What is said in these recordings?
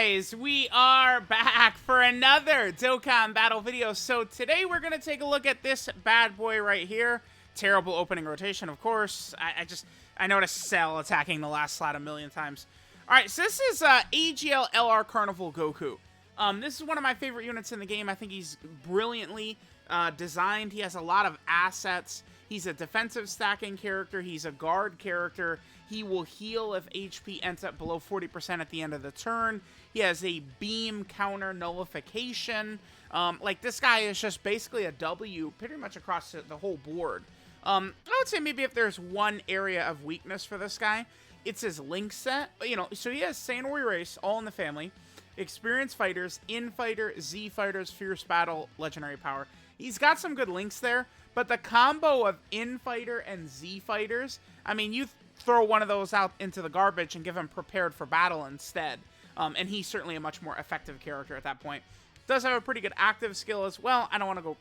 guys, we are back for another Dokkan battle video. So today we're going to take a look at this bad boy right here. Terrible opening rotation, of course. I noticed Cell attacking the last slot a million times. Alright, so this is AGL CARNIVAL GOKU. This is one of my favorite units in the game. I think he's brilliantly designed. He has a lot of assets. He's a defensive stacking character. He's a guard character. He will heal if HP ends up below 40% at the end of the turn. He has a beam counter nullification. Like, this guy is just basically a W pretty much across the whole board. I would say maybe if there's one area of weakness for this guy, it's his link set. You know, so he has Sanuary Race, all in the family. Experienced Fighters, In-Fighter, Z-Fighters, Fierce Battle, Legendary Power. He's got some good links there, but the combo of In-Fighter and Z-Fighters, I mean, you throw one of those out into the garbage and give him Prepared for Battle instead. And he's certainly a much more effective character at that point. Does have a pretty good active skill as well. I don't want to go...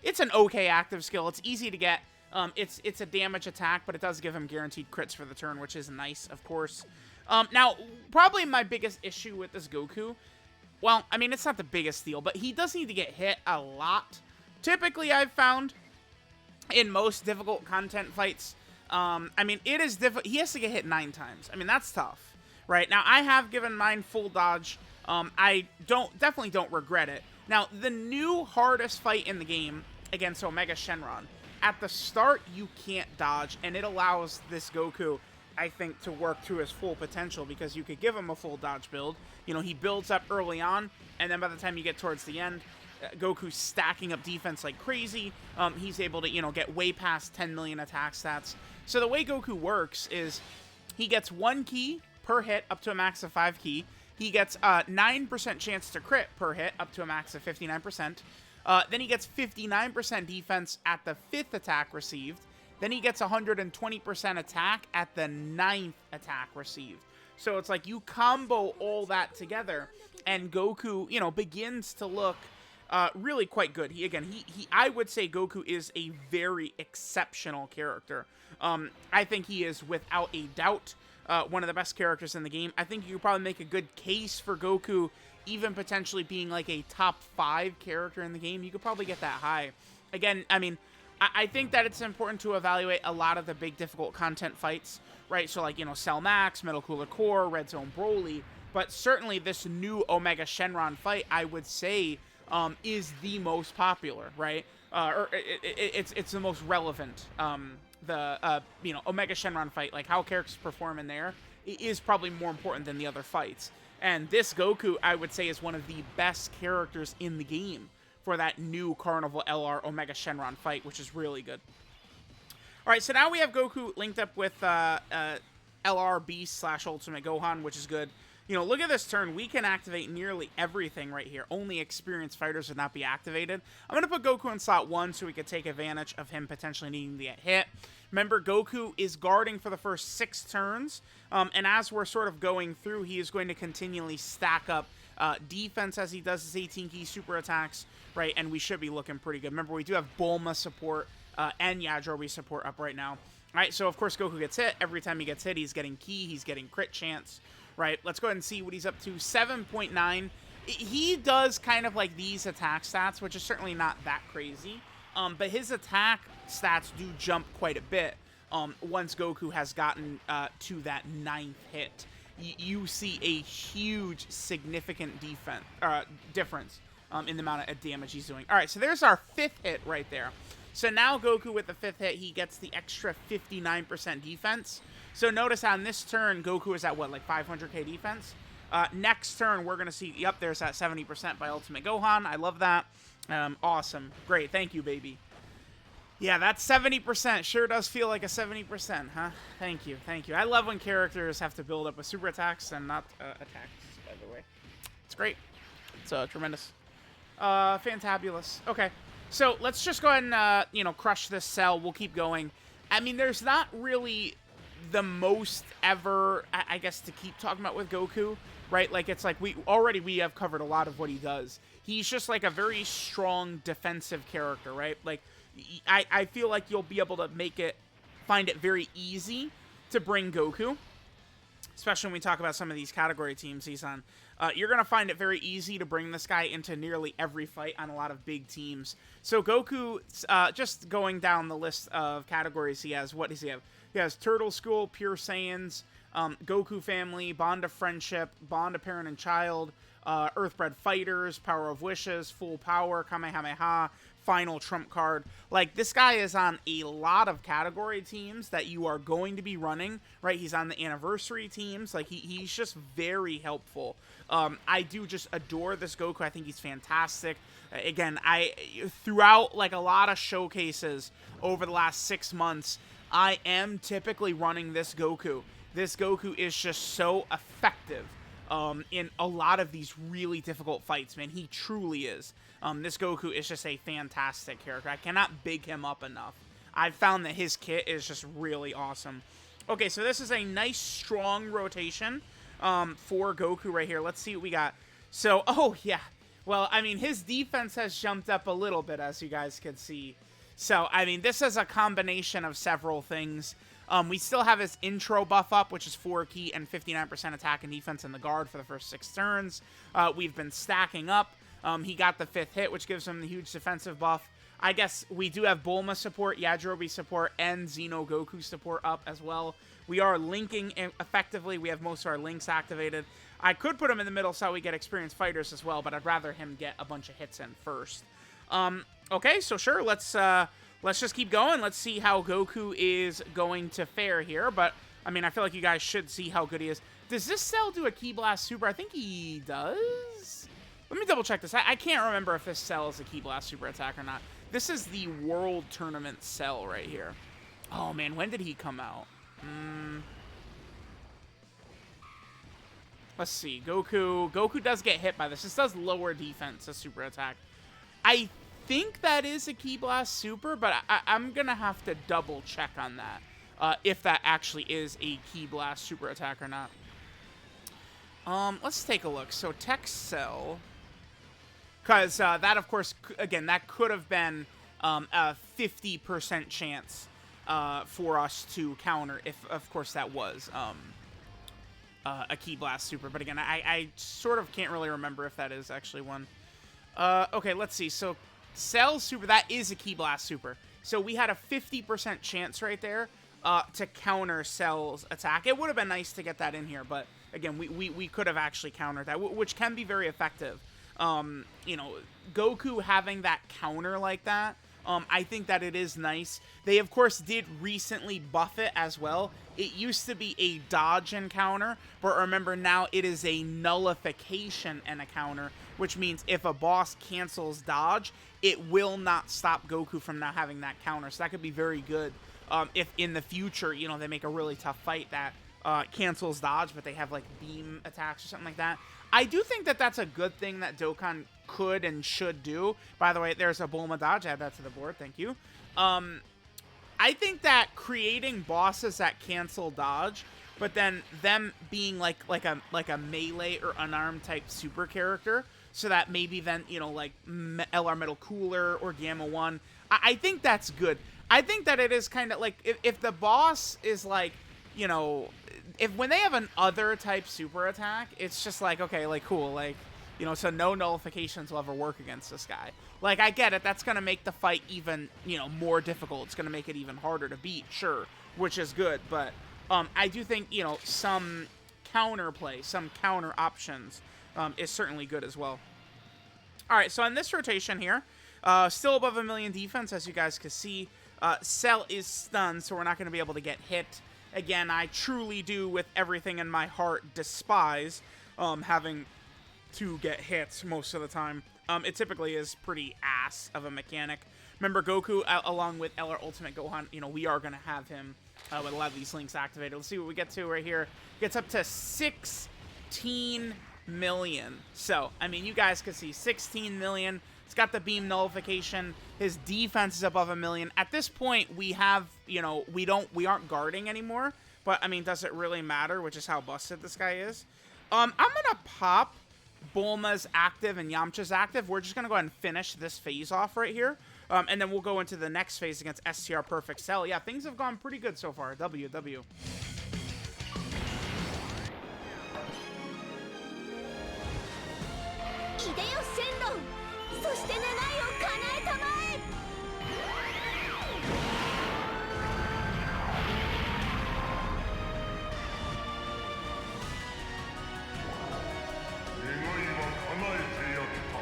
It's an okay active skill. It's easy to get. It's a damage attack, but it does give him guaranteed crits for the turn, which is nice, of course. Now, probably my biggest issue with this Goku... Well, I mean, it's not the biggest deal, but he does need to get hit a lot. Typically, I've found... in most difficult content fights, I mean, it is difficult. He has to get hit 9 times. I mean, that's tough, right? Now, I have given mine full dodge. I definitely don't regret it. Now, the new hardest fight in the game against Omega Shenron, at the start, you can't dodge, and it allows this Goku, I think, to work to his full potential, because you could give him a full dodge build. You know, he builds up early on, and then by the time you get towards the end, Goku's stacking up defense like crazy. He's able to, you know, get way past 10 million attack stats. So the way Goku works is he gets 1 key per hit up to a max of 5 key. He gets a 9% chance to crit per hit up to a max of 59%. Then he gets 59% defense at the 5th attack received. Then he gets 120% attack at the 9th attack received. So it's like you combo all that together, and Goku, you know, begins to look really quite good. I would say Goku is a very exceptional character. I think he is, without a doubt, one of the best characters in the game. I think you could probably make a good case for Goku even potentially being like a top 5 character in the game. You could probably get that high. Again, I mean, I think that it's important to evaluate a lot of the big difficult content fights, right? So like, you know, Cell Max, Metal Cooler Core, Red Zone Broly, but certainly this new Omega Shenron fight, I would say, is the most popular, right? It's the most relevant. You know, Omega Shenron fight, like how characters perform in there, is probably more important than the other fights. And this Goku, I would say, is one of the best characters in the game for that new Carnival LR Omega Shenron fight, which is really good. All right, so now we have Goku linked up with LR Beast / Ultimate Gohan, which is good. You know, look at this turn. We can activate nearly everything right here. Only experienced fighters would not be activated. I'm going to put Goku in slot 1 so we could take advantage of him potentially needing to get hit. Remember, Goku is guarding for the first 6 turns. And as we're sort of going through, he is going to continually stack up defense as he does his 18-key super attacks, right? And we should be looking pretty good. Remember, we do have Bulma support and Yajirobe support up right now. All right, so of course Goku gets hit. Every time he gets hit, he's getting key. He's getting crit chance. Right, let's go ahead and see what he's up to. 7.9. He does kind of like these attack stats, which is certainly not that crazy. But his attack stats do jump quite a bit once Goku has gotten to that 9th hit. You see a huge, significant difference in the amount of damage he's doing. All right, so there's our 5th hit right there. So now Goku with the 5th hit, he gets the extra 59% defense. So notice on this turn, Goku is at, what, like 500k defense? Next turn, we're going to see, yep, there's that 70% by Ultimate Gohan. I love that. Awesome. Great. Thank you, baby. Yeah, that 70% sure does feel like a 70%, huh? Thank you. Thank you. I love when characters have to build up with super attacks and not attacks, by the way. It's great. It's tremendous. Fantabulous. Okay. So let's just go ahead and, you know, crush this Cell. We'll keep going. I mean, there's not really the most ever, I guess, to keep talking about with Goku, right? Like, it's like we have covered a lot of what he does. He's just like a very strong defensive character, right? Like, I feel like you'll be able to find it very easy to bring Goku. especially when we talk about some of these category teams he's on, you're going to find it very easy to bring this guy into nearly every fight on a lot of big teams. So Goku, just going down the list of categories he has, what does he have? He has Turtle School, Pure Saiyans, Goku Family, Bond of Friendship, Bond of Parent and Child, Earthbred Fighters, Power of Wishes, Full Power, Kamehameha, Final Trump Card. Like, this guy is on a lot of category teams that you are going to be running, right? He's on the anniversary teams. Like, he's just very helpful. I do just adore this Goku. I think he's fantastic. Again, throughout, like, a lot of showcases over the last 6 months, I am typically running this Goku. This Goku is just so effective in a lot of these really difficult fights, man. He truly is. This Goku is just a fantastic character. I cannot big him up enough. I've found that his kit is just really awesome. Okay, so this is a nice, strong rotation for Goku right here. Let's see what we got. So, oh, yeah. Well, I mean, his defense has jumped up a little bit, as you guys can see. So, I mean, this is a combination of several things. We still have his intro buff up, which is 4 key and 59% attack and defense in the guard for the first 6 turns. We've been stacking up. He got the 5th hit, which gives him the huge defensive buff. I guess we do have Bulma support, Yajirobe support, and Xeno Goku support up as well. We are linking effectively. We have most of our links activated. I could put him in the middle so we get experienced fighters as well, but I'd rather him get a bunch of hits in first. Okay, so sure, let's just keep going. Let's see how Goku is going to fare here. But, I mean, I feel like you guys should see how good he is. Does this Cell do a Ki Blast Super? I think he does. Let me double check this. I can't remember if this Cell is a Ki Blast Super attack or not. This is the World Tournament Cell right here. Oh, man, when did he come out? Let's see. Goku does get hit by this. This does lower defense, a super attack. I think that is a Ki Blast Super, but I'm going to have to double check on that. If that actually is a Ki Blast Super attack or not. Let's take a look. So, Tech Cell. Because that, of course, again, that could have been a 50% chance for us to counter if, of course, that was a Ki Blast Super. But again, I sort of can't really remember if that is actually one. Okay, let's see. So, Cell Super, that is a Ki Blast Super. So, we had a 50% chance right there to counter Cell's attack. It would have been nice to get that in here, but again, we could have actually countered that, which can be very effective. You know, Goku having that counter like that, I think that it is nice. They, of course, did recently buff it as well. It used to be a dodge and counter, but remember now it is a nullification and a counter, which means if a boss cancels dodge, it will not stop Goku from not having that counter. So that could be very good if in the future, you know, they make a really tough fight that cancels dodge, but they have like beam attacks or something like that. I do think that that's a good thing that Dokkan could and should do. By the way, there's a Bulma dodge. Add that to the board. Thank you. I think that creating bosses that cancel dodge, but then them being like a melee or unarmed type super character, so that maybe then, you know, like LR Metal Cooler or Gamma 1, I think that's good. I think that it is kind of like if the boss is like, you know, when they have an other type super attack, it's just like, okay, like, cool, like, you know, so no nullifications will ever work against this guy. Like, I get it, that's going to make the fight even, you know, more difficult. It's going to make it even harder to beat, sure, which is good, but I do think, you know, some counterplay, some counter options is certainly good as well. All right, so in this rotation here, still above 1 million defense, as you guys can see. Cell is stunned, so we're not going to be able to get hit. Again, I truly do, with everything in my heart, despise having to get hits most of the time. It typically is pretty ass of a mechanic. Remember, Goku, along with LR Ultimate Gohan, you know, we are going to have him with a lot of these links activated. Let's see what we get to right here. Gets up to 16 million. So, I mean, you guys can see 16 million. It's got the beam nullification. His defense is above 1 million. At this point, we have, you know, we aren't guarding anymore. But, I mean, does it really matter, which is how busted this guy is? I'm going to pop Bulma's active and Yamcha's active. We're just going to go ahead and finish this phase off right here. And then we'll go into the next phase against STR Perfect Cell. Yeah, things have gone pretty good so far. W. そして願いを叶えたまえ。願いは叶えてやった。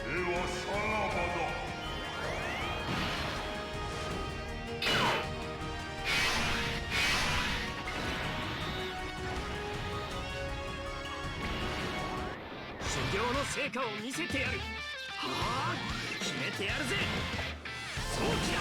ではさらばだ。修行の成果を見せてやる。はあ、決めてやるぜ。早期弾。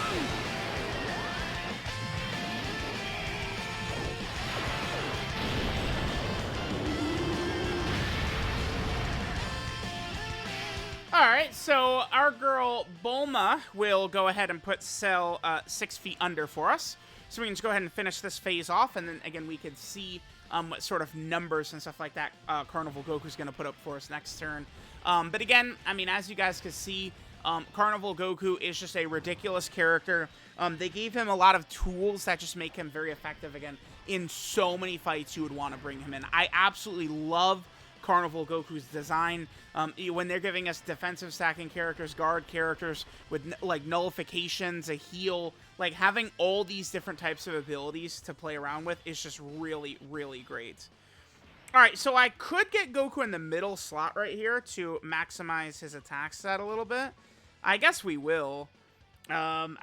Alright, so our girl Bulma will go ahead and put Cell 6 feet under for us. So we can just go ahead and finish this phase off, and then again we can see what sort of numbers and stuff like that Carnival Goku's going to put up for us next turn. But again, I mean, as you guys can see, Carnival Goku is just a ridiculous character. They gave him a lot of tools that just make him very effective again in so many fights you would want to bring him in. I absolutely love Carnival Goku's design. When they're giving us defensive stacking characters, guard characters with like nullifications, a heal, like having all these different types of abilities to play around with is just really, really great. Alright, so I could get Goku in the middle slot right here to maximize his attack stat a little bit. I guess we will. Certainly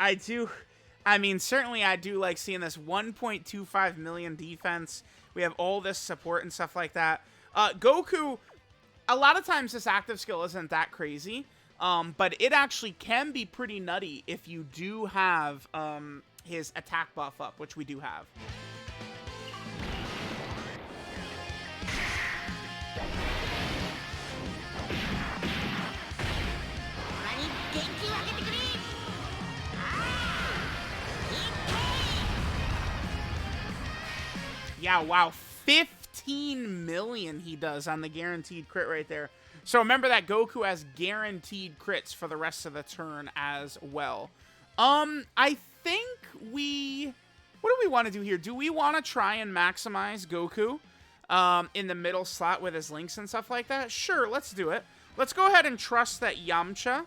I do like seeing this 1.25 million defense. We have all this support and stuff like that. Goku, a lot of times this active skill isn't that crazy, but it actually can be pretty nutty if you do have his attack buff up, which we do have. Yeah, wow, 15 million he does on the guaranteed crit right there. So remember that Goku has guaranteed crits for the rest of the turn as well. I think what do we want to do here? Do we want to try and maximize Goku in the middle slot with his links and stuff like that? Sure, let's do it. Let's go ahead and trust that Yamcha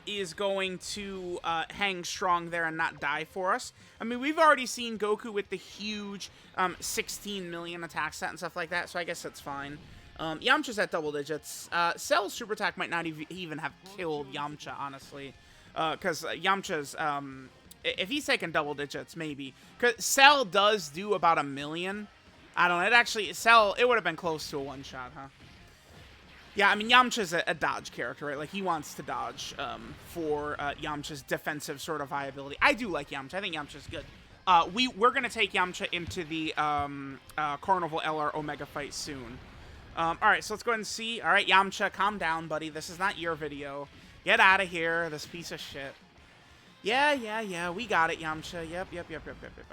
is going to hang strong there and not die for us. I mean, we've already seen Goku with the huge 16 million attack stat and stuff like that, so I guess that's fine. Yamcha's at double digits. Cell's super attack might not even have killed Yamcha, honestly. Because Yamcha's, if he's taking double digits, maybe. Because Cell does do about 1 million. I don't know, Cell, it would have been close to a one-shot, huh? Yeah, I mean, Yamcha's a dodge character, right? Like, he wants to dodge for Yamcha's defensive sort of viability. I do like Yamcha. I think Yamcha's good. We're going to take Yamcha into the Carnival LR Omega fight soon. Alright, so let's go ahead and see. Alright, Yamcha, calm down, buddy. This is not your video. Get out of here, this piece of shit. Yeah, we got it, Yamcha. Yep.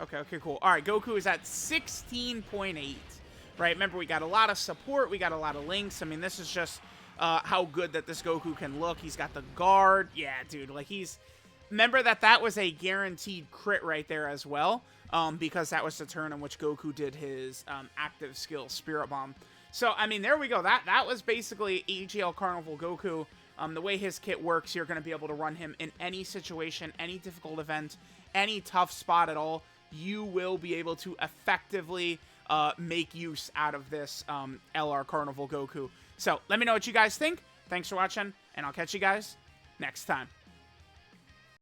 Okay, cool. Alright, Goku is at 16.8. Right, remember, we got a lot of support, we got a lot of links. I mean, this is just how good that this Goku can look. He's got the guard. Yeah, dude, like, remember that was a guaranteed crit right there as well, because that was the turn in which Goku did his active skill, Spirit Bomb. So, I mean, there we go. That was basically AGL Carnival Goku. The way his kit works, you're going to be able to run him in any situation, any difficult event, any tough spot at all. You will be able to effectively make use out of this LR Carnival Goku. So let me know what you guys think. Thanks for watching, and I'll catch you guys next time.